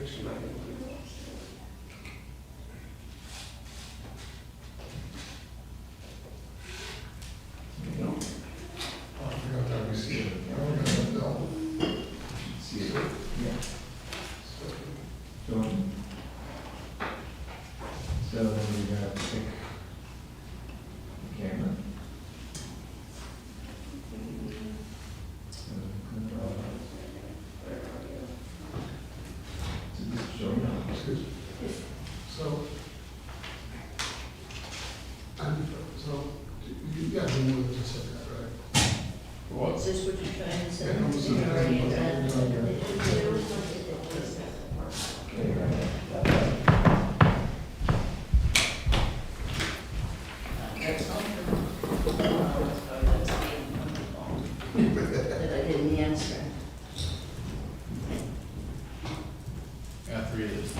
she might be. I forgot that we see it. Oh, no. See it? Yeah. So, so then you're gonna pick the camera. So just show me. So, so, you got the one that just said that, right? What? Is this what you're trying to say? Yeah, I'm sorry. You already had that. Okay, right. That's all. That I didn't answer. Got 3 of these.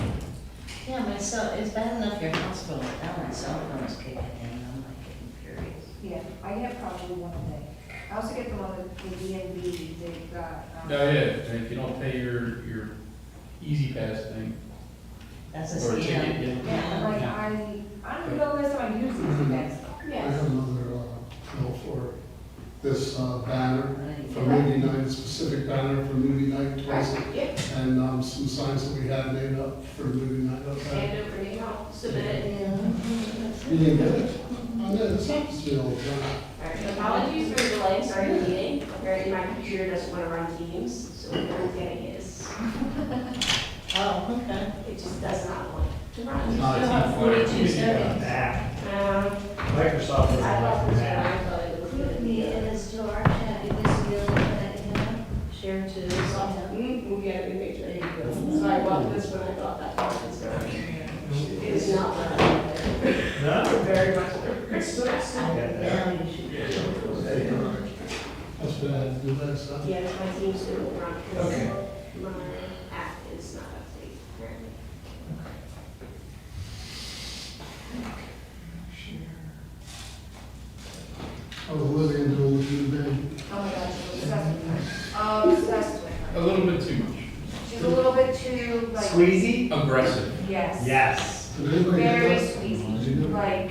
Yeah, my cell, it's bad enough your hospital, now my cell phone is kicking in, I'm like getting furious. Yeah, I get probably one a day. I also get the one with the DNB, they've got. Oh, yeah, and if you don't pay your Easy Pass thing, That's a or ticket, scam. Yeah, like I don't even know this time I use these events. I Yeah. have another, bill for this, banner for Okay. movie night, a specific banner for movie night twice. Yep. And, some signs that we had made up for movie night outside. And over me, I'll submit it. You didn't get it? Oh, no, it's not still, Alright, apologies for the delay in starting the meeting. Apparently my computer doesn't want to run Teams, so what I'm getting is, Oh, okay. it just does not want to run. Still have 42 seconds. Microsoft is I thought like this that. one, I thought it was Put good. me in as to our chat, if this is the only one that can share to someone. We'll get it, make sure. There you go. So I bought this one, I thought that one was good. It is not running. No? Very much. It's still get there. Now you should be able to. That's bad, do that stuff. Yes, my Teams didn't run because Okay. my app is not updated apparently. Oh, Lillian doing what you did. Oh my gosh, I'm obsessed with a her. little bit too much. She's a little bit too, like. Squeezy? Aggressive. Yes. Yes. Did anybody get Very that? squeezy, like,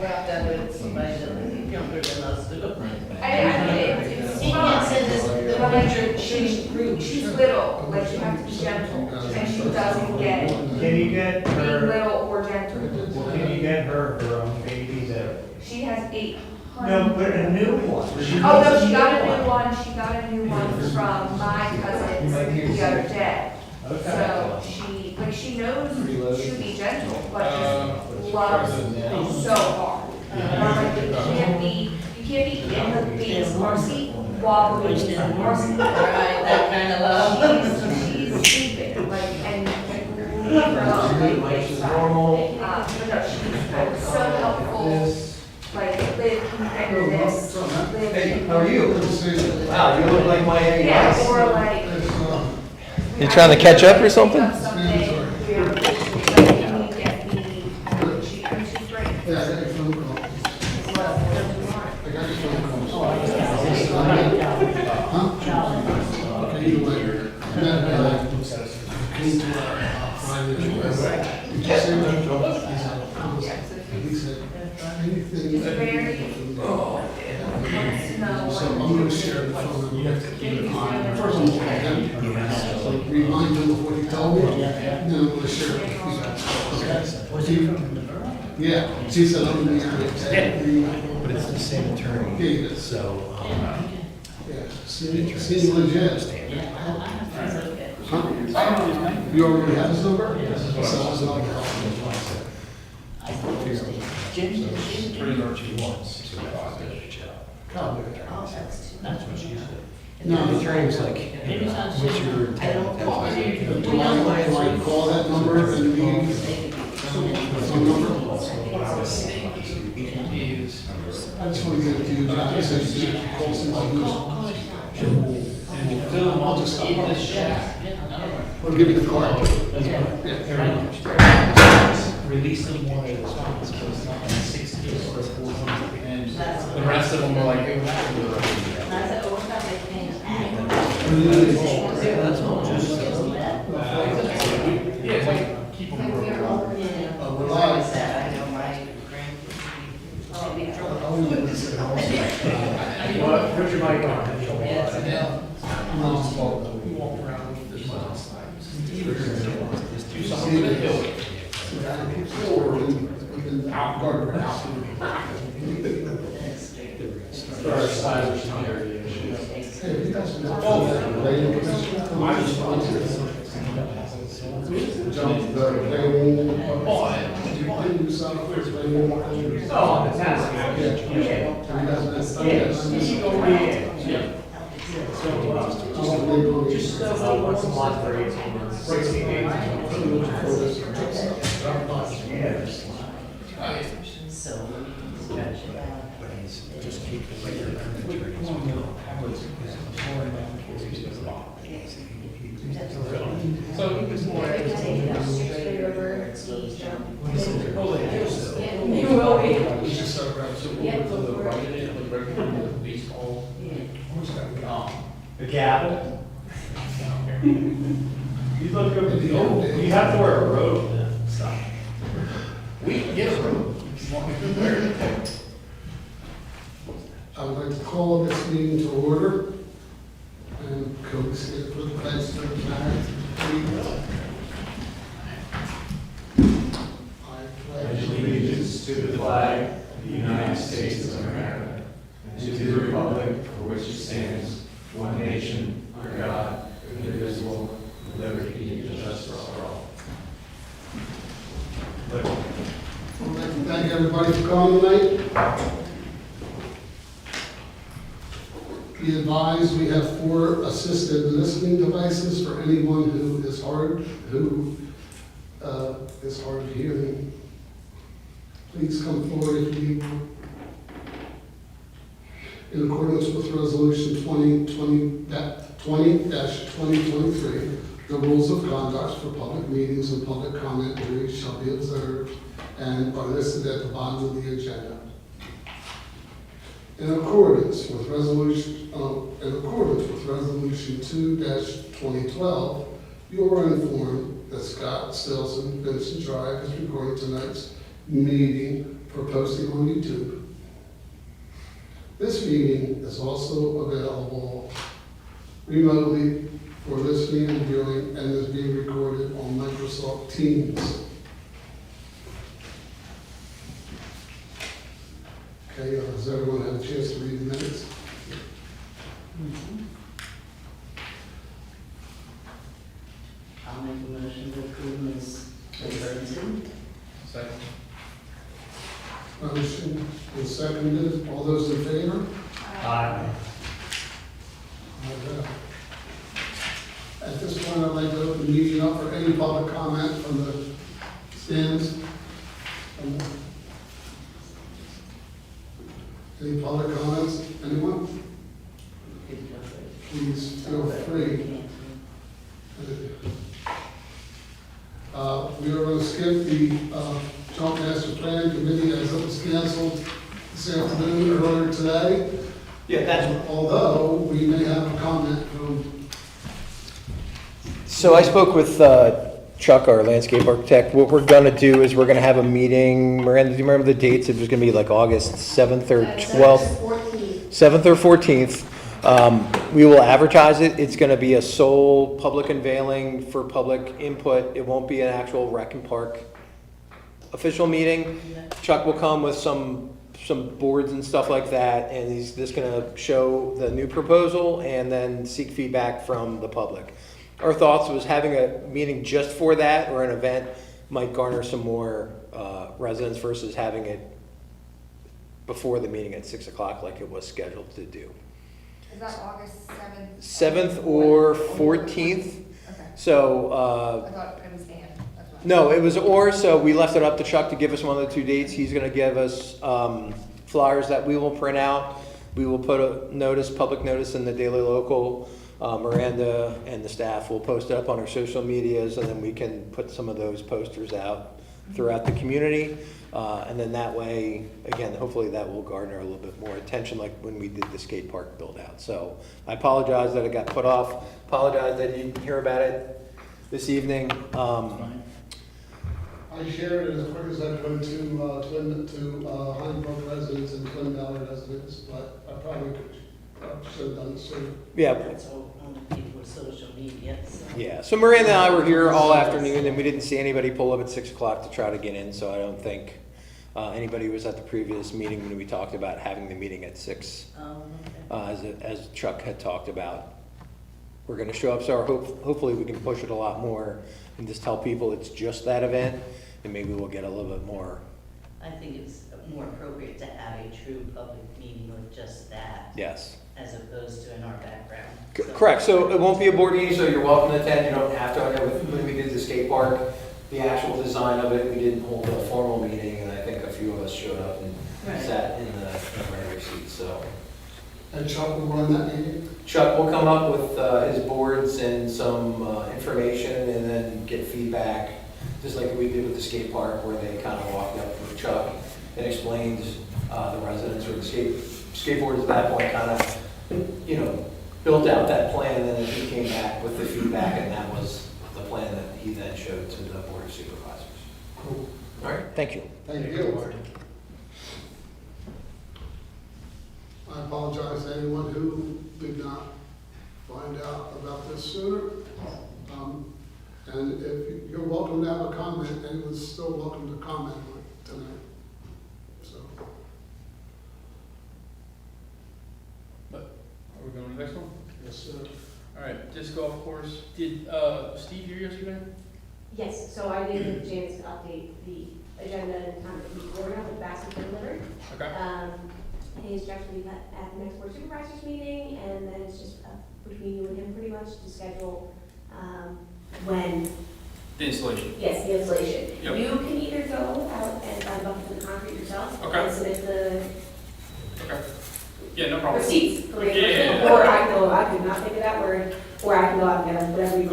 Well, that with somebody that is younger than us too. I mean, it's He can't say this, the But like, picture, she's rude. she's little, like you have to be gentle, and she doesn't get Can you get being her, little or gentle. can you get her own baby that? She has 800. No, but a new one. Oh, no, she got a new one, she got a new one from my cousins the other day. Okay. So she, like, she knows to be gentle, but just loves President. so hard. Like, you can't be in the baby's car seat while the baby's in the car seat. Right, that kind of love. She's sleeping, like, and leave her alone, like, it's fine. But no, she's so helpful, like, Liv can do this, Liv can. How are you? Good to see you. Wow, you look like my age. Yeah, or like. It's, You trying to catch up or something? yeah, I got your phone call. I got your phone call. Huh? Okay, you wait. Met a guy. Came to our private address. He just said, he said, anything. It's very. So I'm gonna share the phone. You have to keep it on. First of all, I have to remind him of what he told me, then I'm gonna share it with you. Okay? Was he from the borough? Yeah, she said, I'm gonna be. But it's the same attorney, Yeah, it is. so, Yeah, seems legit. Huh? You already have his number? So his number. Pretty much he wants. Probably. That's what she said. No, the attorney's like, Maybe it's not what's your I don't know. Do I call that number and meeting? Phone number? I just want to get it to you, John. He said, you should call somebody who's. I'll just stop. I'll give you the card. release them one at a time, so it's not like 6 days or 400. And the rest of them are like, I said, oh, what about my things? Yeah, that's all, just, Yeah, it's like, keep them real. Yeah, we're where live. was that? I know my grandkids. Well, put your mic on. We walk around with this do something with the hill. Out, guard, out. For our stylish area. Hey, you guys can Oh. radio commission. I just wanted to. Jump the radio. Oh, You can do some of this radio. Oh, fantastic. Yeah. You guys been studying this? Yeah. So, just once a month for 18 months, 16 days. So we can stretch it out. Just keep it like you're. So it's more. Take it up straight over, ease down. Oh, they do. You will be. We should start right. So we'll go to the right of it, like regular baseball. The gavel. You look up at the old, you have to wear a robe then, stop. We can get a room. If you want me to wear it. I would like to call this meeting to order and co-sit for the pledge to the flag. I pledge allegiance to the flag of the United States of America, and to the republic for which it stands, one nation, under God, indivisible, with liberty and justice for all. would like to thank everybody for coming tonight. Be advised, we have 4 assisted listening devices for anyone who is hard of hearing. Please come forward if you need one. In accordance with Resolution 20-2023, the rules of conduct for public meetings and public comment periods shall be observed and are listed at the bottom of the agenda. In accordance with Resolution 2-2012, you are informed that Scott Stilson, Vincent Drive, is recording tonight's meeting for posting on YouTube. This meeting is also available remotely for listening and viewing and is being recorded on Microsoft Teams. Okay, does everyone have a chance to read the minutes? I'll make a motion to approve Ms. Burton. Second. Motion is seconded. All those in favor? Aye. Okay. At this point, I'd like to open the meeting up for any public comment from the stands. Any public comments? Anyone? Please feel free. We are going to skip the Jump Master Plan Committee as it was canceled this afternoon, earlier today. Yeah, that's. Although we may have a comment from. So I spoke with Chuck, our landscape architect. What we're gonna do is we're gonna have a meeting. Miranda, do you remember the dates? It was gonna be like August 7th or 12th? 7th or 14th. We will advertise it. It's gonna be a sole public unveiling for public input. It won't be an actual rec and park official meeting. Chuck will come with some boards and stuff like that, and he's just gonna show the new proposal and then seek feedback from the public. Our thoughts was having a meeting just for that, or an event, might garner some more residents versus having it before the meeting at 6 o'clock like it was scheduled to do. Is that August 7th? 7th or 14th. Okay. So, I thought it was and, that's why. no, it was or, so we left it up to Chuck to give us one of the 2 dates. He's gonna give us flyers that we will print out. We will put a notice, public notice in the Daily Local. Miranda and the staff will post it up on our social medias, and then we can put some of those posters out throughout the community. And then that way, again, hopefully that will garner a little bit more attention like when we did the skate park build out. So I apologize that it got put off. Apologize that you didn't hear about it this evening. I shared it as quick as I could to Highbrook residents and Twin Valley residents, but I probably should have done it sooner. Yeah, That's all on the people with social media, so. yeah. So Miranda and I were here all afternoon, and we didn't see anybody pull up at 6 o'clock to try to get in, so I don't think anybody was at the previous meeting when we talked about having the meeting at 6, as Chuck had talked about. We're gonna show up, so hopefully we can push it a lot more and just tell people it's just that event, and maybe we'll get a little bit more. I think it's more appropriate to have a true public meeting with just that, Yes. as opposed to in our background. Correct, so it won't be a board meeting, so you're welcome to attend, you don't have to. I know when we did the skate park, the actual design of it, we didn't hold a formal meeting, and I think a few of us showed up and Right. sat in the regular seats, so. And Chuck will run that meeting. Chuck will come up with his boards and some information, and then get feedback, just like we did with the skate park, where they kind of walked up with Chuck and explained the residents or the skateboarders at that point kind of, built out that plan, and then he came back with the feedback, and that was the plan that he then showed to the board of supervisors. Cool. All right, thank you. Thank you. I apologize to anyone who did not find out about this sooner. And if you're welcome to have a comment, anyone's still welcome to comment on it tonight. So, Are we going to the next one? yes, sir. All right, disc golf course. Did Steve hear yesterday? Yes, so I did give Janice an update, the agenda and time that we're gonna have the baskets delivered. Okay. His direction will be at the next board supervisors meeting, and then it's just between you and him pretty much to schedule, when, The installation. yes, the installation. Yep. You can either go out and find buckets of concrete yourself, Okay. and submit the Okay. Yeah, no problem. receipts for Yeah. reimbursement, or I could not think of that word, or I can go out and get them, whatever you.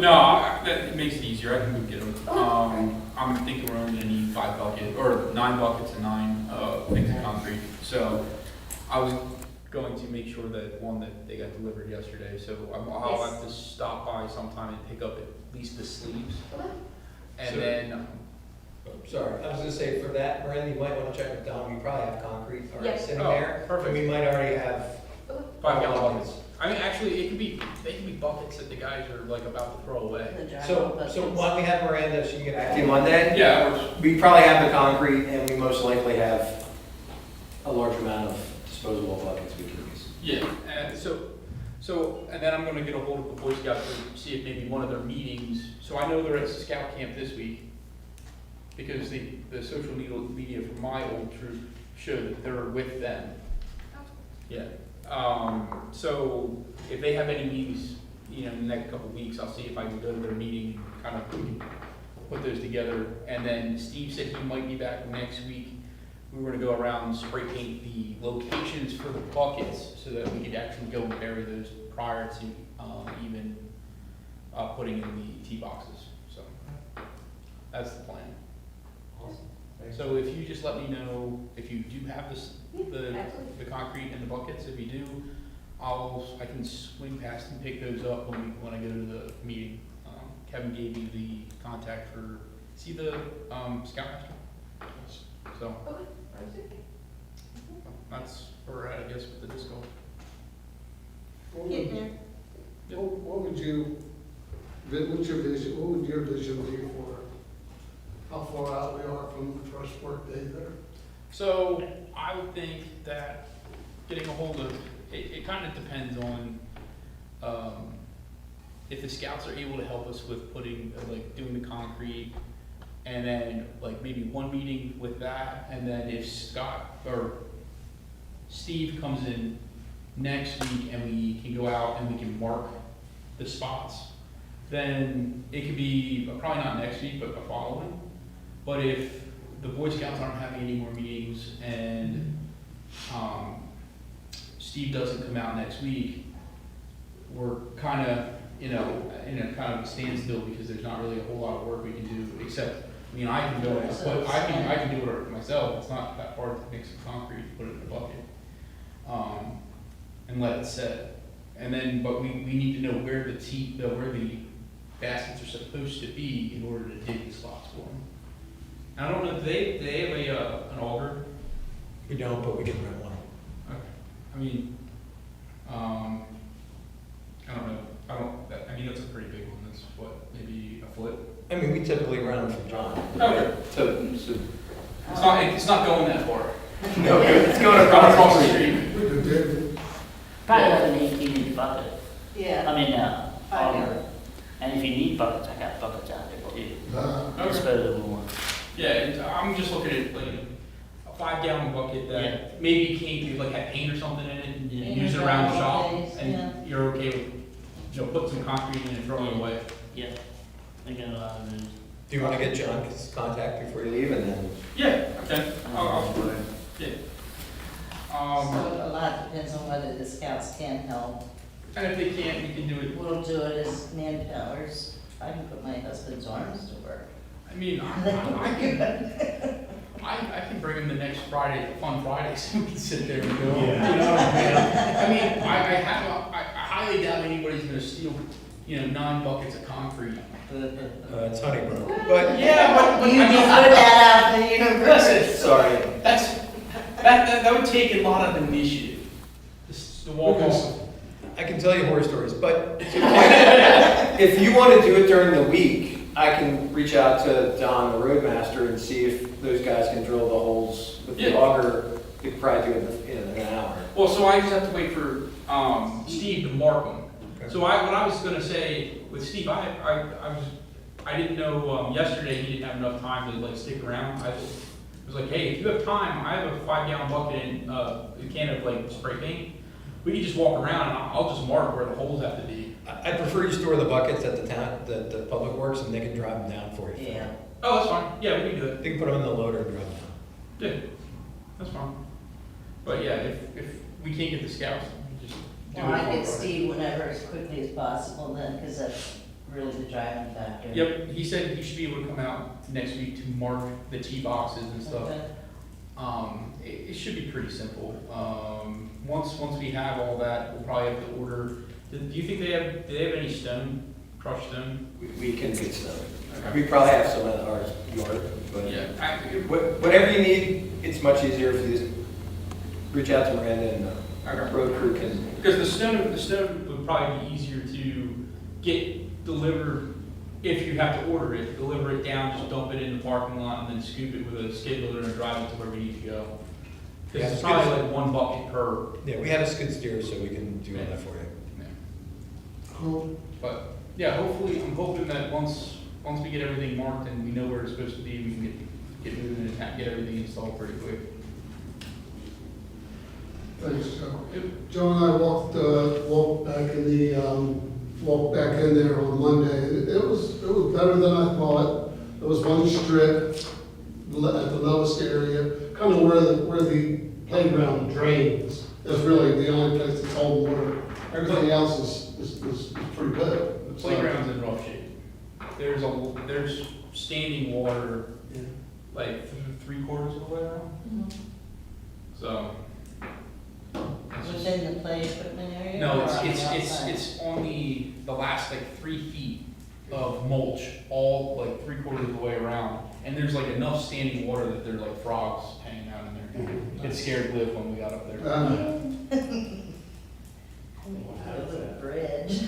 It makes it easier. I can go get them. Okay. I'm thinking we're only gonna need 5 buckets, or 9 buckets and 9 things of concrete. So I was going to make sure that that they got delivered yesterday. So I'll Yes. have to stop by sometime and pick up at least the sleeves. Okay. And So- then, Sorry, I was gonna say, for that, Miranda, you might wanna check with Dom, you probably have concrete already Yes. sitting Oh, there. perfect. And we might already have. 5-gallon buckets. I mean, actually, they can be buckets that the guys are like about to throw away. The dry So buckets. why don't we have Miranda, she can get back to you Monday? Yeah. We probably have the concrete, and we most likely have a large amount of disposable buckets we can use. Yeah, and and then I'm gonna get a hold of the Boy Scouts to see if maybe one of their meetings, so I know they're at scout camp this week, because the social media from my old troop showed that they're with them. Yeah, so if they have any meetings, in the next couple of weeks, I'll see if I can go to their meeting, kind of, we can put those together. And then Steve said he might be back next week. We were gonna go around and spray paint the locations for the buckets, so that we could actually go and bury those prior to, even, putting in the tee boxes, so. That's the plan. So if you just let me know if you do have this, Absolutely. the concrete and the buckets, if you do, I can swing past and pick those up when I go to the meeting. Kevin gave me the contact for, see the, Scoutmaster? So, Okay, understood. that's where we're at, I guess, with the disc golf. What would you, what's your vision, what would your vision be for how far out we are from the first work day there? So I would think that getting a hold of, it kind of depends on, if the scouts are able to help us with putting, doing the concrete, and then maybe one meeting with that, and then if Scott or Steve comes in next week and we can go out and we can mark the spots, then it could be, probably not next week, but the following. But if the Boy Scouts aren't having any more meetings and Steve doesn't come out next week, we're kind of, in a kind of standstill, because there's not really a whole lot of work we can do, except, I can go and put, I can do it myself. It's not that hard to mix the concrete, put it in a bucket, and let it set. And then, but we need to know where the baskets are supposed to be in order to dig the spots for them. I don't know, do they have an auger? We don't, but we can rent one. Okay. I mean, I don't know, I mean, that's a pretty big one, that's what, maybe a foot? I mean, we typically rent them from John. Okay. So, It's not going that far. no, it's going Right across across the the street. street. We could do Probably have an 18-inch bucket. Yeah. I mean, auger. And if you need buckets, I got buckets out there too. Okay. Disposable ones. Yeah, and I'm just looking at like a 5-gallon bucket that maybe you can't do, like have paint or something in it and Yeah. use it around the shop, Days, yeah. and you're okay with, put some concrete in and throw it away. Yeah. I got a lot of those. Do you want to get John's contact before you leave and then? Yeah, okay, I'll yeah. So a lot depends on whether the scouts can help. And if they can't, we can do it. We'll do it as manpowers. I can put my husband's arms to work. I mean, I can bring them the next Friday, Fun Friday, so we can sit there and go. Yeah. You know what I mean? I highly doubt anybody's gonna steal, 9 buckets of concrete. It's Honeybrook. But, Yeah, but You I can mean, put that out in the universe. listen, sorry. that would take a lot of initiative. Just to walk off. I can tell you horror stories, but if you want to do it during the week, I can reach out to Don, the roadmaster, and see if those guys can drill the holes with the Yeah. auger. They could probably do it in an hour. Well, so I just have to wait for Steve to mark them. Okay. So what I was gonna say with Steve, I didn't know, yesterday he didn't have enough time to like stick around. I was like, hey, if you have time, I have a 5-gallon bucket and a can of like spray paint. We can just walk around and I'll just mark where the holes have to be. I prefer you store the buckets at the Public Works, and they can drive them down for you. Yeah. Oh, that's fine. Yeah, we can do it. They can put them in the loader and drive them down. Yeah, that's fine. But yeah, if we can't get the scouts, we just do it. Well, I for get Friday. Steve whenever as quickly as possible then, because that's really the driving factor. Yep, he said he should be able to come out next week to mark the tee boxes and stuff. Okay. It should be pretty simple. Once we have all that, we'll probably have to order. Do you think do they have any stone, crushed stone? We can get some. We probably have some in our yard, but Yeah. whatever you need, it's much easier if you just reach out to Miranda and our road crew can. Because the stone would probably be easier to get delivered if you have to order it. Deliver it down, just dump it in the parking lot, and then scoop it with a skid loader and drive it to where we need to go. Yeah, Because it's probably like 1 bucket per. Yeah, we have a skid steer, so we can do all that for you. Cool. But yeah, hopefully, I'm hoping that once we get everything marked and we know where it's supposed to be, we can get moving and get everything installed pretty quick. Thanks, Joe. Joe and I walked back in there on Monday. It was better than I thought. There was one strip at the lowest area, kind of where the playground drains. That's really the only place that's holding water. Everything else is pretty good. The playground's in rough shape. There's standing water like 3/4 of the way around. So. Within the play equipment area? No, or on the outside? it's on the last like 3 feet of mulch, all like 3/4 of the way around. And there's like enough standing water that there's like frogs hanging out in there. It scared Liv when we got up there. Over the bridge.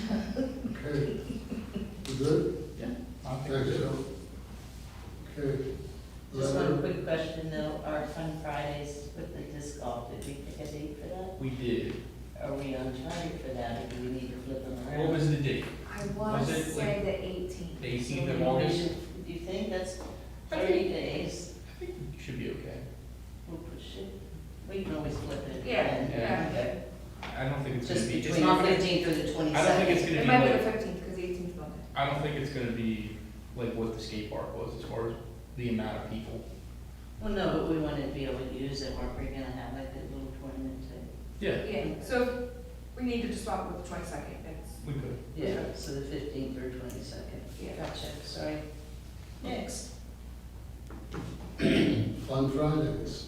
Okay. You good? Yeah. I think Thanks, it's good. Joe. Okay. Just one quick question though, our Fun Fridays with the disc golf, did we pick a date for that? We did. Are we on target for that, or do we need to flip them around? What was the date? I want Was to it say the 18th. The 18th of So August? Do you think that's I 30 think- days? I think we should be okay. We'll push it. We can always flip it. Yeah, again. yeah. Okay. I don't think it's gonna Just be, it's between not the gonna, 15th or the 22nd. I don't think it's gonna It be might be the like, 15th, because the 18th is Monday. I don't think it's gonna be like what the skate park was as far as the amount of people. Well, no, but we wanted to be able to use it, weren't we gonna have like a little tournament too? Yeah, Yeah, so we need to just swap with the 22nd, it's, we could. Yeah, so the 15th or 22nd. Yeah. Gotcha, sorry. Next. Fun Fridays.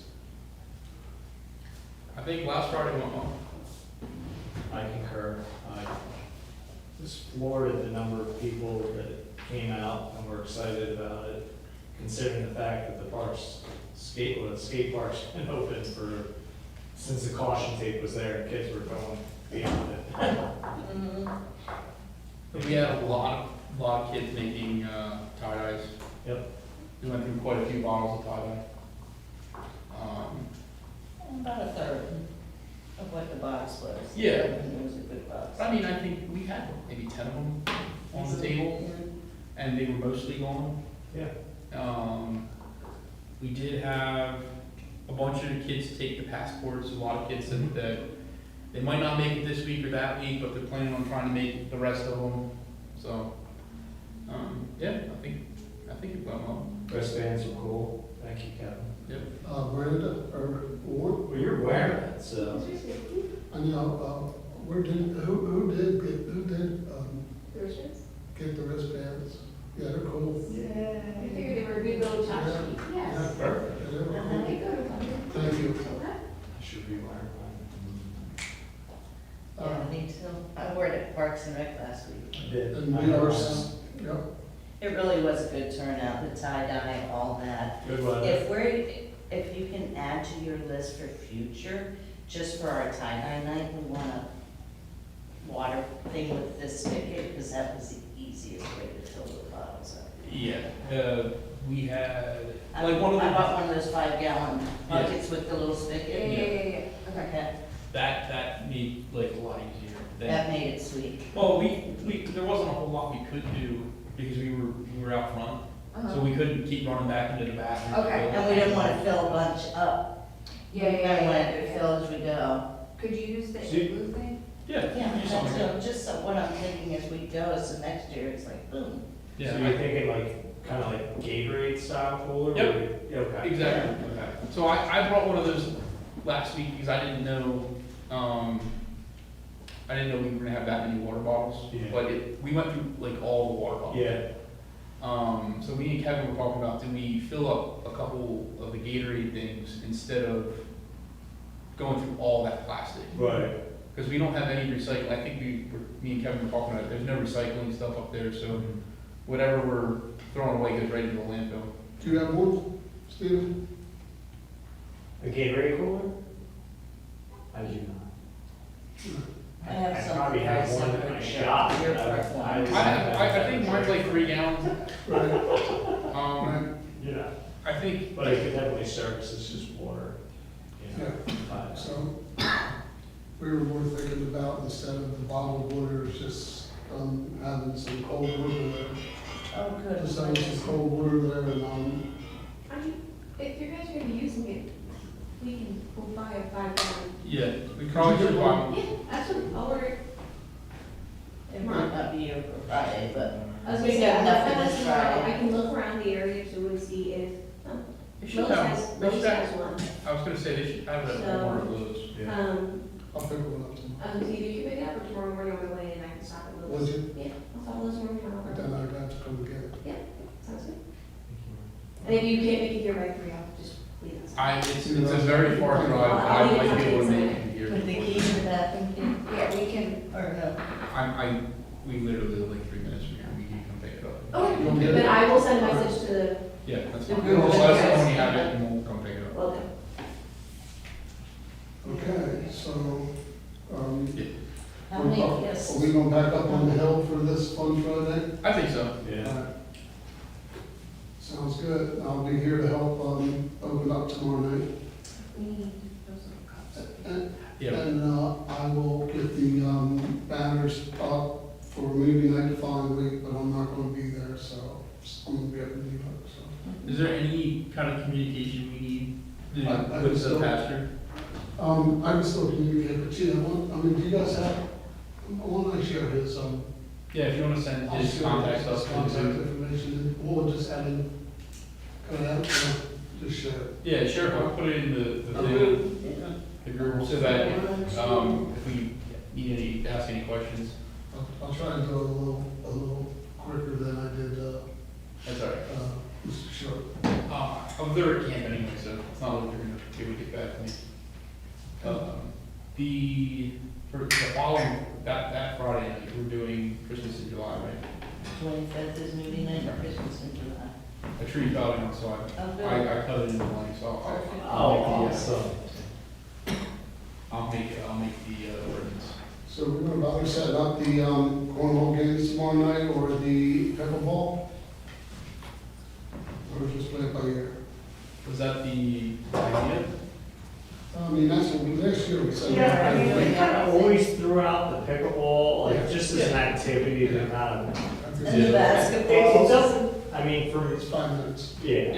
I think last Friday went well. I concur. just floored at the number of people that came out and were excited about it, considering the fact that the skate park's been open since the caution tape was there and kids were going beyond it. We had a lot of kids making tie-dyes. Yep. We went through quite a few bottles of tie-dye. About a third of what the box was. Yeah. And it was a good box. I mean, I think we had maybe 10 of them on the table, and they were mostly gone. Yeah. We did have a bunch of the kids take the passports. A lot of kids said that they might not make it this week or that week, but they're planning on trying to make the rest of them. So, yeah, I think it went well. Wristbands were cool. Thank you, Kevin. Yep. Miranda, or Ward, Well, you're wearing it, so. I know, who did, get the wristbands? Yeah, they're cool. I figured they were a good little tchotchke. Yeah, Yes. perfect. Yeah, they were cool. They go. Thank you. Okay. I should be wearing Yeah, me too. I wore it at Parks and Rec last week. I did. And we are, yep. It really was a good turnout, the tie-dye, all that. Good weather. If you can add to your list for future, just for our tie-dye night, we want a water thing with this spigot, because that was the easiest way to fill the bottles up. Yeah. We had I like one of the bought one of those 5-gallon buckets with the little spigot. Yeah. Okay, that made like a lot easier. that made it sweet. Well, we there wasn't a whole lot we could do because we were out front, so we couldn't keep running back into the bathroom. Okay. And we didn't want to fill a bunch up. Yeah, We yeah, wanted yeah. to fill as we go. Could you use the See- igloo thing? Yeah. Yeah, just something like that. just what I'm thinking as we go, so next year it's like, boom. Yeah. So you're thinking kind of like Gatorade style cooler? Yep. Okay. Exactly. So I brought one of those last week because I didn't know we were gonna have that many water bottles. Yeah. But we went through like all the water bottles. Yeah. So me and Kevin were talking about, do we fill up a couple of the Gatorade things instead of going through all that plastic? Right. Because we don't have any recycling. I think me and Kevin were talking about it. There's no recycling stuff up there, so whatever we're throwing away goes right into the landfill. Do you have one, Steve? A Gatorade cooler? I do not. I have I some. probably have one in my shop. Your but part one. I think mine's like 3 gallons. Right. Yeah, I think, but I could definitely service, it's just water. Yeah. So, we were more thinking about, instead of the bottled water, just, having some cold water there. Oh, good. Just having some cold water there and, I mean, if you guys are gonna be using it, we'll buy a 5-gallon. yeah, we probably should buy one. Yeah, absolutely, I'll order it. It might not be here for Friday, but I was we gonna say, got I'm enough not for this necessarily, I Friday. can look around the area too and see if, They should Lowe's have, they has should have, one. I was gonna say they should have So- more of those. I'll pick one up tomorrow. Either you can pick it up or tomorrow morning on my way and I can stop at Lowe's. Would you? Yeah, I'll stop at Lowe's tomorrow morning. Then I'd have to come get it. Sounds good. And if you can't make it here right 3 hours, just leave us. It's a very far drive, but I might be able to make it here. with the key to the bathroom, Yeah, we can, or no? We literally live like 3 minutes from here, we can come pick it up. Okay, You'll get it? then I will send a message to the, Yeah, that's The fine. group. Just let us know when you have it and we'll come pick it up. well done. Okay, so, How many are guests? we going back up on the hill for this fun Friday? I think so. Yeah. Alright. Sounds good. I'll be here to help, open up tomorrow night. And, Yeah. I will get the, banners up for movie night the following week, but I'm not gonna be there, so I'm gonna be up in New York, so. Is there any kind of communication we need I with the still- pastor? I can still communicate, but do you guys have, why don't I share his, Yeah, if you wanna send I'll his share contact his stuff. contact information, we'll just add in, just share it. Yeah, sure, I'll put it in the thing, the group, so that, if we need ask any questions, I'll try and go a little quicker than I did, that's all right. Mr. Short. I'm there at camp anyway, so it's not like they're gonna be able to get back to me. For the following that Friday night, we're doing Christmas in July, right? 25th is movie night or Christmas in July. A tree fell down, so Oh, good. I cut it in the line, so Perfect. I'll make the ordinance. So we're gonna bother setting up the, cornhole games tomorrow night or the pickleball? Or just play it by ear? Was that the idea? I mean, that's what we, next year we said. Yeah, I mean, we Yeah. kind of always threw out the pickleball, like, just as an activity to kind of. And the It basketball. doesn't, I mean, for, It's 5 minutes. yeah. Yeah,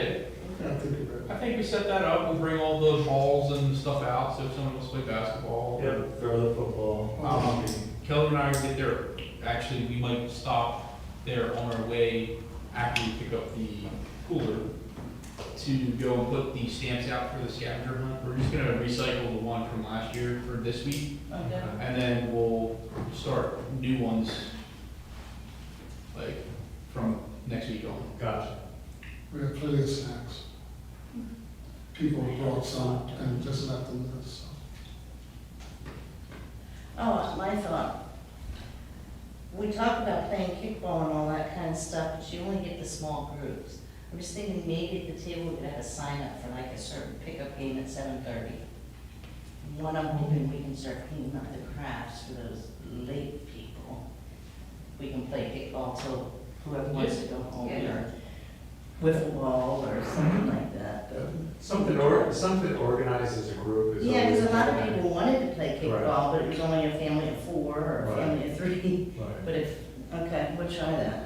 I think you're right. I think we set that up, we bring all the balls and stuff out, so if someone wants to play basketball. Yeah, throw the football. Kelly and I will get there, actually, we might stop there on our way after we pick up the cooler to go and put the stamps out for the scavenger hunt. We're just gonna recycle the one from last year for this week, Okay. and then we'll start new ones, like, from next week on. Gotcha. We have plenty of snacks. People brought some and just left them with us. Oh, my thought. We talk about playing kickball and all that kind of stuff, but you only get the small groups. I'm just thinking maybe at the table we could have a sign up for like a certain pickup game at 7:30. One, I'm hoping we can start cleaning up the crafts for those late people. We can play kickball till whoever wants to go home, or wiffle ball or something like that. Something organized as a group is. Yeah, because a lot of always- people wanted to play kickball, but it was only a family of 4 or a Right. family of 3. Right. But if, okay, we'll try that.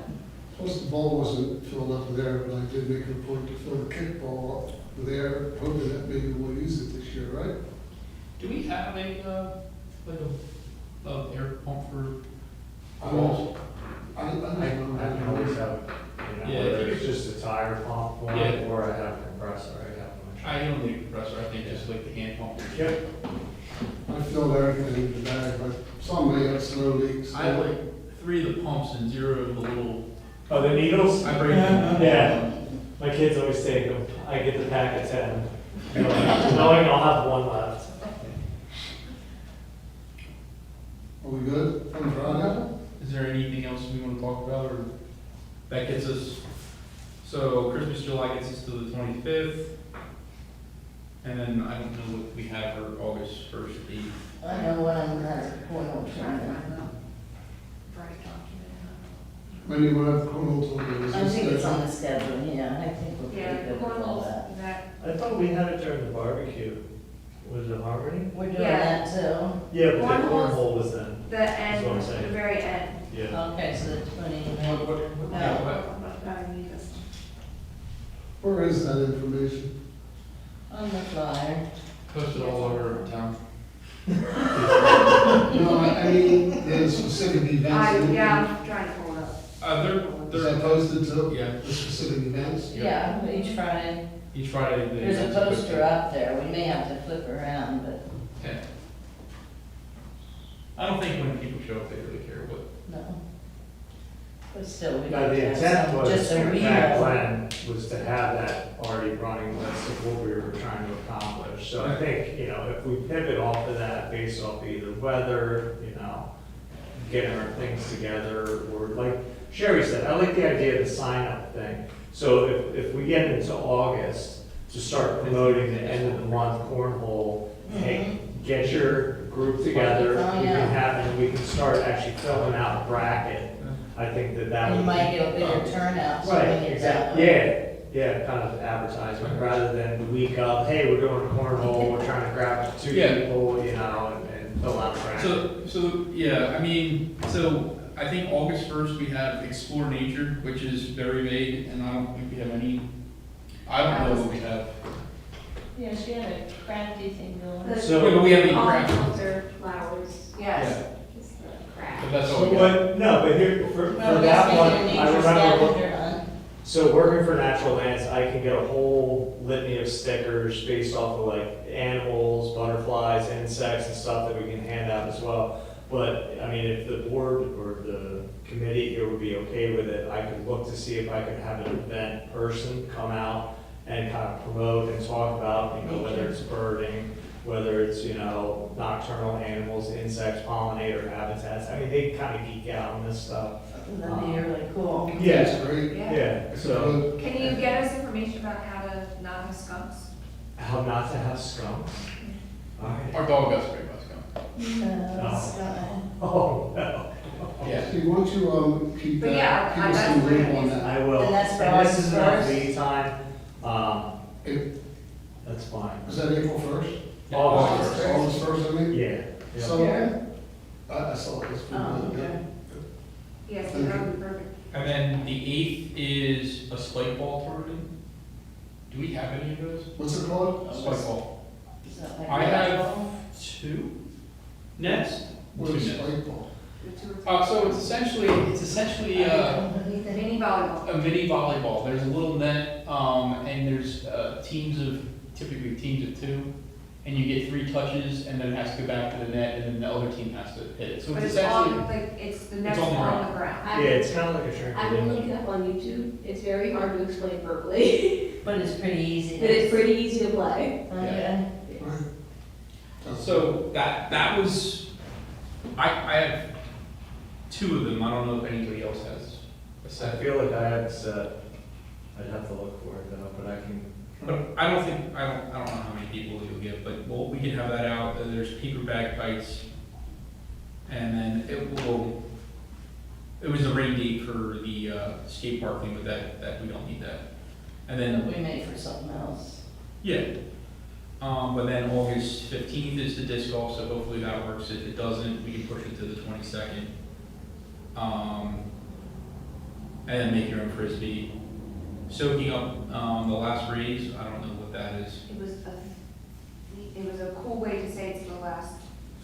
Plus, the ball wasn't filled up with air, but I did make it a point to fill the kickball up with air, hoping that maybe we'll use it this year, right? Do we have like a air pump for I balls? I don't I can always have, Yeah, whether if you it's just a tire pump one, Yeah. or I have a compressor, I have one. I don't need a compressor, I think just like the hand pump. Yep. I filled everything in the bag, but some may have slow leaks. I have like 3 of the pumps and 0 of the little, Oh, the needles? I bring them. Yeah, my kids always take them. I get the pack of 10, knowing I'll have one left. Are we good on Friday? Is there anything else we want to talk about, or that gets us, so Christmas, July gets us to the 25th, and then I don't know what we have for August 1st, 8th. I know what I'm going on trying. When you want to have the cornhole tournament? I think it's on the schedule, yeah, I think we'll be Yeah, good with all cornholes, that. I thought we had it during the barbecue. Was it Harmony? We're doing Yeah. that too. Yeah, but the Cornholes- cornhole was then. The That's end, what I'm the saying. very end. Yeah. Okay, so the 20. Where is that information? On the flyer. Post it all over town. No, I mean, the specific events. Yeah, I'm trying to pull it up. Is that posted to Yeah, the specific events? Yeah, each Friday. each Friday. the There's a events are poster posted. up there, we may have to flip around, but Yeah. I don't think when people show up, they really care what. no. But still, we Now, got the to intent have was, just a back real. when, was to have that already running list of what we were trying to accomplish. So I think, if we pivot off of that based off either weather, getting our things together, or like Sherry said, I like the idea of the sign up thing. So if we get into August, to start promoting the end of the month cornhole, hey, get your group together, Oh, we yeah. can have, and we can start actually filling out a bracket. I think that You would. might get a bigger turnout, so we Right, get that exactly, way. yeah, kind of advertisement, rather than the week of, hey, we're doing a cornhole, we're trying to grab 2 Yeah. people, and fill out a bracket. So, yeah, I mean, so I think August 1st, we have Explore Nature, which is very vague, and I don't think we have any, I don't know what we have. Yeah, she had a crafty thing going. The- So- Wait, but we have any All the crafts? ones are flowers, Yes. just the craft. But that's all So we got. what, no, but here, for Well, that let's one, make it a I nature remember, scavenger hunt. so working for Natural Lands, I can get a whole litany of stickers based off of like animals, butterflies, insects and stuff that we can hand out as well. But, I mean, if the board or the committee here would be okay with it, I could look to see if I could have an event person come out and kind of promote and talk about, whether it's birding, whether it's, you know, nocturnal animals, insects, pollinator habitats. I mean, they kind of geek out on this stuff. That'd be really cool. Yeah, That's great. yeah, so Can you get us information about how to not have skunks? how not to have skunks. Our dog got sprayed by a skunk. Oh, no. Yeah. Steve, why don't you, keep But yeah, that, keep us that's in the loop great. on that. I will. And that's for And this is enough August lead time. If- That's fine. Is that April 1st? August first. August 1st, I mean? Yeah. yeah. So, I saw this. Oh, okay. Yes, that would be perfect. And then the 8th is a spike ball tournament. Do we have any of those? What's it called? Spike ball. Is that like I have volleyball? 2 nets. What is Two nets. spike ball? So it's essentially Mini volleyball. a mini volleyball. There's a little net, and there's typically teams of 2, and you get 3 touches, and then it has to go back to the net, and then the other team has to hit it. So But it's it's on, essentially, like, it's the next on the on ground. the ground. Yeah, it's kind of like a shrink. I've been looking up on YouTube, it's very hard to explain verbally, But it's pretty easy. but it's pretty easy to play. Okay. Right. so that was, I have 2 of them. I don't know if anybody else has a I set. feel like I had set. I'd have to look for it though, but I can. But I don't know how many people you'll get, but we can have that out. There's paper bag fights. And then it was a rain date for the skate park thing, but that we don't need that. And then, We made for something else. yeah. But then August 15th is the disc golf, so hopefully that works. If it doesn't, we can push it to the 22nd. And then make your own frisbee. Soaking up the last raise, I don't know what that is. It was a cool way to say it's the last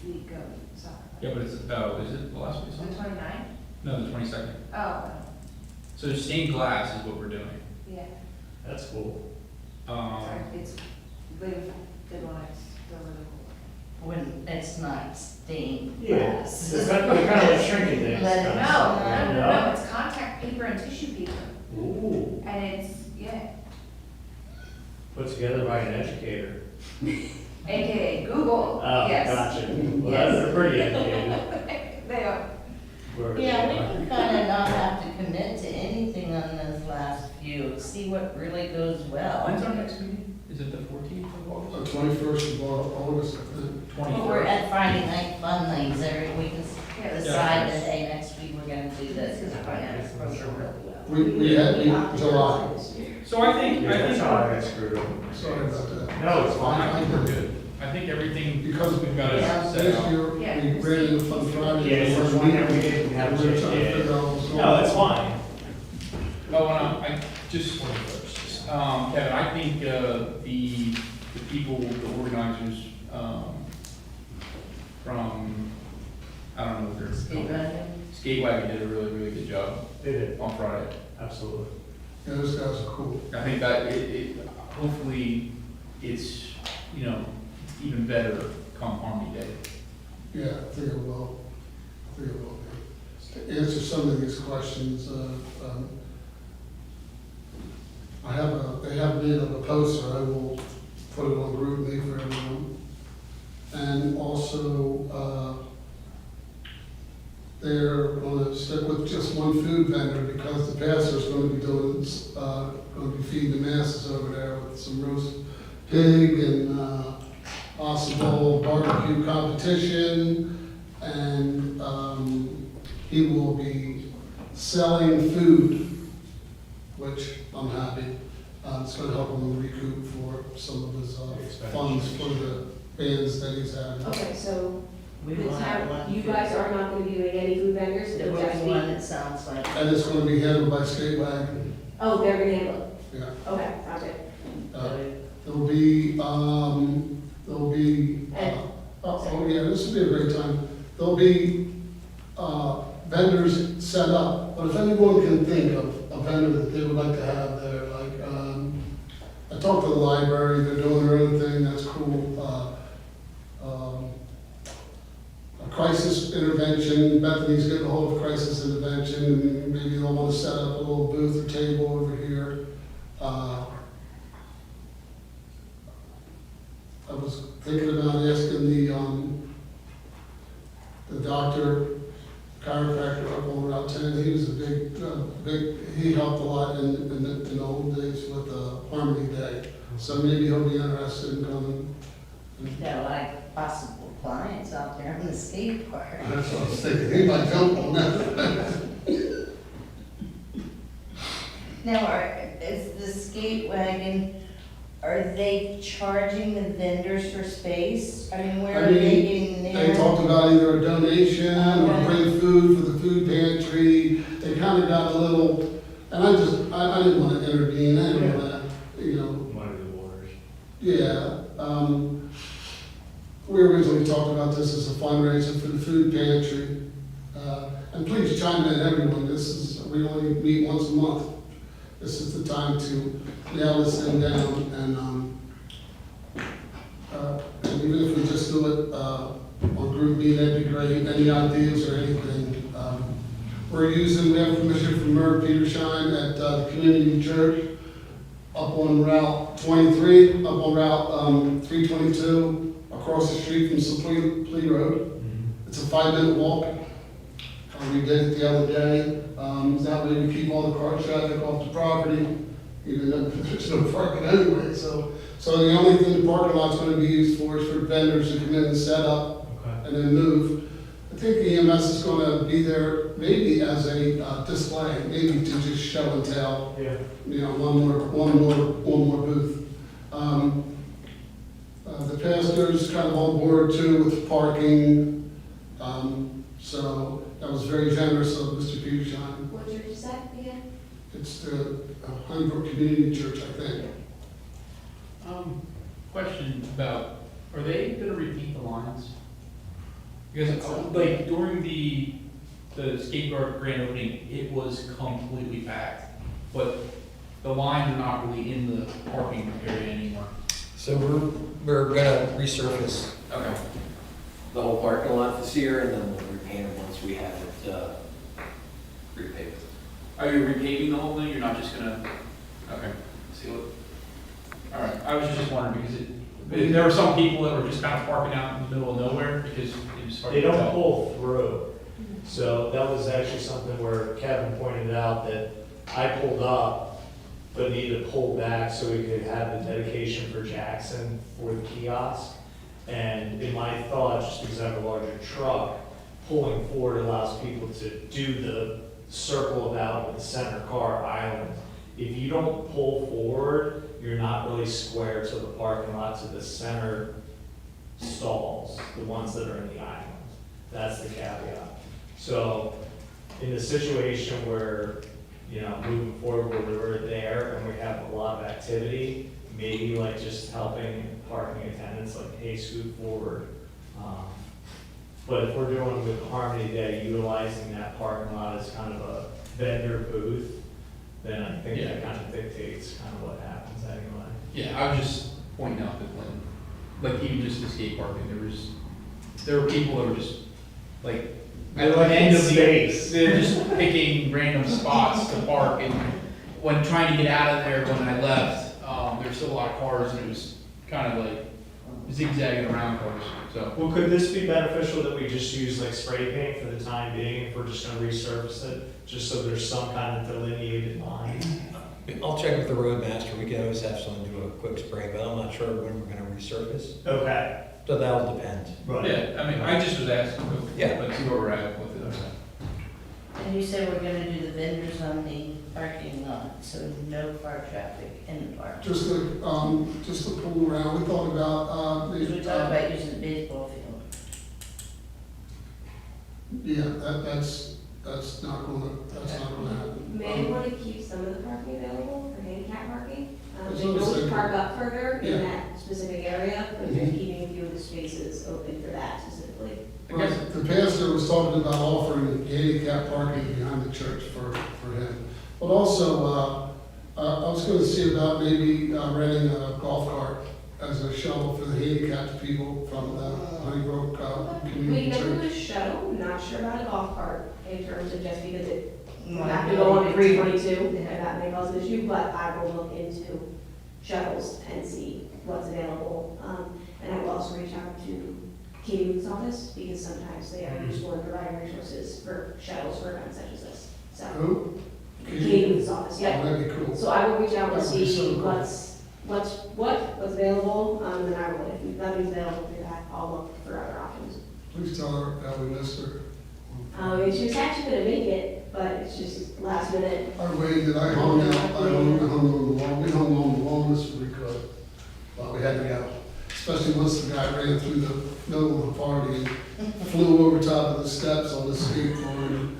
week of summer. Yeah, but is it the last week? The 29th? No, the 22nd. Oh, So stained glass is what we're doing. yeah. That's cool. Sorry, it's live on it's still really cool. When it's not stained Yeah. glass. It's kind of like shrinking things. Let it kind of No, stuff, no, you no, know? no, it's contact paper and tissue paper, Ooh, and it's, yeah, put together by an educator. AKA Google, Oh, yes. gotcha. Well, Yes. they're pretty educated. They are. Whoever Yeah, they we are. can kind of not have to commit to anything on those last few, see what really goes well. When's our next meeting? Is it the 14th of August? 21st of August, I think. But we're at Friday night fun things, we can Yeah, decide that, hey, next week we're gonna do this, because we're gonna program really well. We had July. So I think, Yeah, that's how I got screwed up. Sorry about that. No, it's fine. I think we're good. I think everything, Because we've got it Yeah. set Last up. year, Yeah. we ran into Fun Friday. Yeah, it's one that we didn't have We were to- trying to yeah. figure out what was going No, on. that's fine. Oh, and I just, Kevin, I think the people, the organizers, from, I don't know what they're Skate called. riding? Skate Wagon did a really, really good job They did, on Friday. absolutely. Yeah, those guys are cool. I think that hopefully it's, even better come Harmony Day. Yeah, I think it will. I think it will be. To answer some of these questions, they have made up a poster, I will put it on Group Me for everyone. And also, they're gonna stick with just one food vendor because the pastor's gonna be doing, gonna be feeding the masses over there with some roast pig and, possible barbecue competition. And, he will be selling food, which I'm happy. It's gonna help him recoup for some of his, funds for the bands that he's having. Okay, so We the will have town, one. you guys are not gonna be doing any food vendors, There it'll will just be one, be, it sounds like. And it's gonna be handled by Skate Wagon, oh, they're gonna handle it, yeah. okay, gotcha. There'll be, And- oh yeah, this will be a great time. There'll be, vendors set up, but if anyone can think of a vendor that they would like to have there, like, I talked to the library, they're doing their own thing, that's cool. A crisis intervention, Bethany's getting a hold of crisis intervention, and maybe they'll wanna set up a little booth or table over here. I was thinking about helped a lot in the old days with Harmony Day. So maybe he'll be interested in coming. We've got a lot of possible clients out there on the skate park. That's what I was thinking, he might jump on that. Now, is the skate wagon, are they charging the vendors for space? I mean, where I are they mean, getting They their? talked about either a donation or Okay. bring food for the food pantry. They kind of got a little, and I didn't want to intervene, I didn't want to, you know, Muddy the waters. yeah. We originally talked about this as a fundraiser for the food pantry. And please chime in, everyone, we only meet once a month. This is the time to nail this thing down, and even if we just do it on group meeting, that'd be great. Any ideas or anything? We have permission from Mayor Peter Shine at the community church up on Route 23, up on Route 322, across the street from Supplee Road. It's a 5-minute walk. We did it the other day. That way we keep all the car traffic off the property, even though there's no parking anyway. So the only thing the parking lot's gonna be used for is for vendors to come in and set up Okay. and then move. I think the EMS is gonna be there maybe as a display, maybe to just show and tell, Yeah. you know, one more booth. The pastor's kind of on board too with parking. So that was very generous of Mr. Petershine. What church is that again? It's the Brook Community Church, I think. Question about, are they gonna repeat the lines? Because like during the skate park grand opening, it was completely packed, but the lines are not really in the parking area anymore. So we're gonna resurface Okay. the whole parking lot this year, and then we'll repaint it once we have it repaved. Are you repaving the whole thing? You're not just gonna, okay, seal it? All right, I was just wondering because there were some people that were just kind of parking out in the middle of nowhere because it was hard They to don't tell. pull through. So that was actually something where Kevin pointed out that I pulled up, but needed to pull back so we could have the dedication for Jackson for the kiosk. And in my thought, just because I have a larger truck, pulling forward allows people to do the circle about with the center car island. If you don't pull forward, you're not really square to the parking lot, to the center stalls, the ones that are in the island. That's the caveat. So in the situation where, you know, moving forward, where we're there and we have a lot of activity, maybe like just helping parking attendants, like, hey, scoot forward. But if we're doing with Harmony Day, utilizing that parking lot as kind of a vendor booth, then I think that kind of dictates kind of what happens anyway. Yeah, I was just pointing out that like even just the skate parking, there were people that were just like, They're at like the end in of the, space. they're just picking random spots to park, and when trying to get out of there when I left, there were still a lot of cars, and it was kind of like zigzagging around cars, so. Well, could this be beneficial that we just use like spray paint for the time being, if we're just gonna resurface it, just so there's some kind of delineated line? I'll check with the roadmaster, we can always have someone do a quick spray, but I'm not sure when we're gonna resurface, Okay. so that'll depend. Right. Yeah, I mean, I just was asking, Yeah. let's see where we're at with it. And you said we're gonna do the vendors on the parking lot, so no car traffic in the park. Just to pull around, we thought about, Because we talked about using the baseball field. yeah, that's not gonna happen. May want to keep some of the parking available for handicap parking. As They long as don't they- park up further Yeah. in that specific area, but they're keeping a few of the spaces open for that specifically. Right, the pastor was talking about offering handicap parking behind the church for him. But also, I was gonna see about maybe renting a golf cart as a shuttle for the handicapped people from the Honeybrook We Community never Church. do a shuttle, not sure about a golf cart in terms of just because it will Might have to be go on a 322, if that may cause an issue, but I will look into shuttles and see what's available. And I will also reach out to Katie's office, because sometimes they are useful in providing resources for shuttles for events such as this. So, Who? Katie's office, yeah. That'd be cool. So I will reach out and That would be so see cool. what's available, and I will, if nothing's available for that, I'll look for other options. Please tell her how we missed her. She was actually gonna make it, but it's just last minute. I waited, I hung out, I hung on the wall, we hung on the longest we could, but we had to go. Especially once the guy ran through the middle of the party and flew over top of the steps on the skateboard.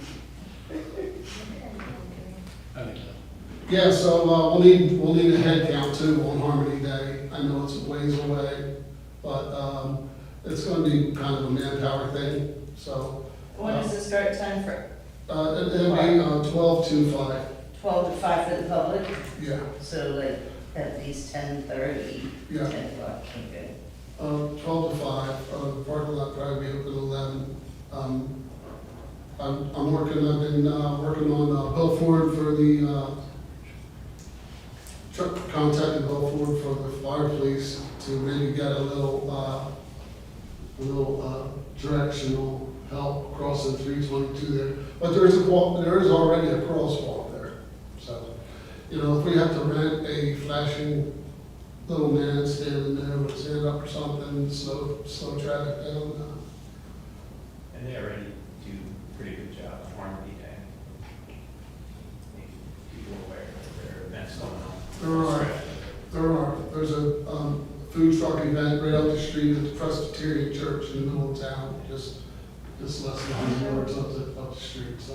I think so. Yeah, so, we'll need a head count too on Harmony Day. I know it's a ways away, but, it's gonna be kind of a manpower thing, so. When is the start time for It'll be, 12 to 5, 12 to 5 for the public? yeah, So like at least 10:30, yeah. 10 o'clock, okay. 12 to 5, the parking lot probably be open 11. I've been working on Bill Ford for the, contacted Bill Ford for the fire police to maybe get a little directional help crossing 322 there. But there is already a crosswalk there. So, if we have to rent a flashing little man standing there with his hand up or something, slow traffic down. And they already do a pretty good job on Harmony Day. Make people aware that there are events going on. There's a food truck event right up the street at the Presbyterian Church in the middle of town, just less than 100 yards up the street, so.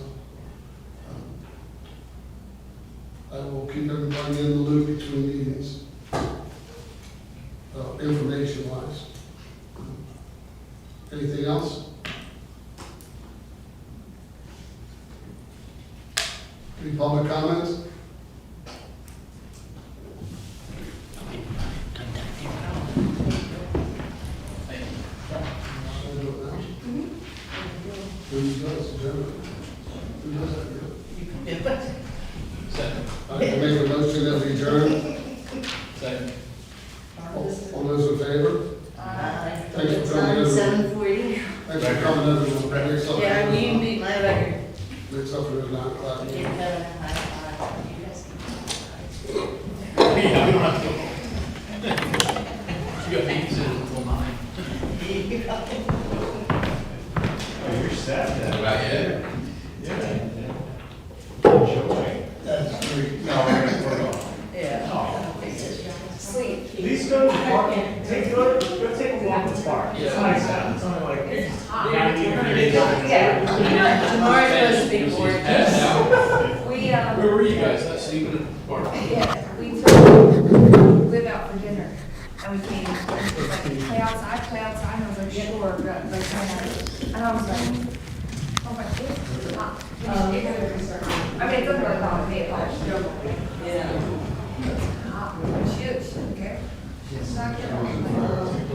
I will keep everybody in the loop between meetings, information wise. Anything else? Any public comments? Who does, Jennifer? Who does that? You can do it. Second. I can make a motion that we adjourn. Second. All those in favor? Thanks for coming in. 7:40. Thanks for coming in. Mix up Yeah, for- you beat my record. Mix up for the 9 o'clock. Give Kevin a high five. You guys can Yeah, we don't have to. You got babysitters until 9. Oh, you're sad then. Right, Yeah. Enjoy. That's great. No, we're gonna- Yeah. Oh. Sleep. At least go to the park, go take a walk in the park. It's nice out, it's only like 90 degrees. Yeah. Tomorrow's supposed to be gorgeous. We, Where were you guys? Not sleeping in the park? yeah, we took, live out for dinner, and we came, like, play outside, and I was like, sure, but, like, and I was like, oh my goodness, it's hot. I mean, it doesn't really bother me, but she don't like it. Yeah. It's hot, she doesn't care. She's not gonna.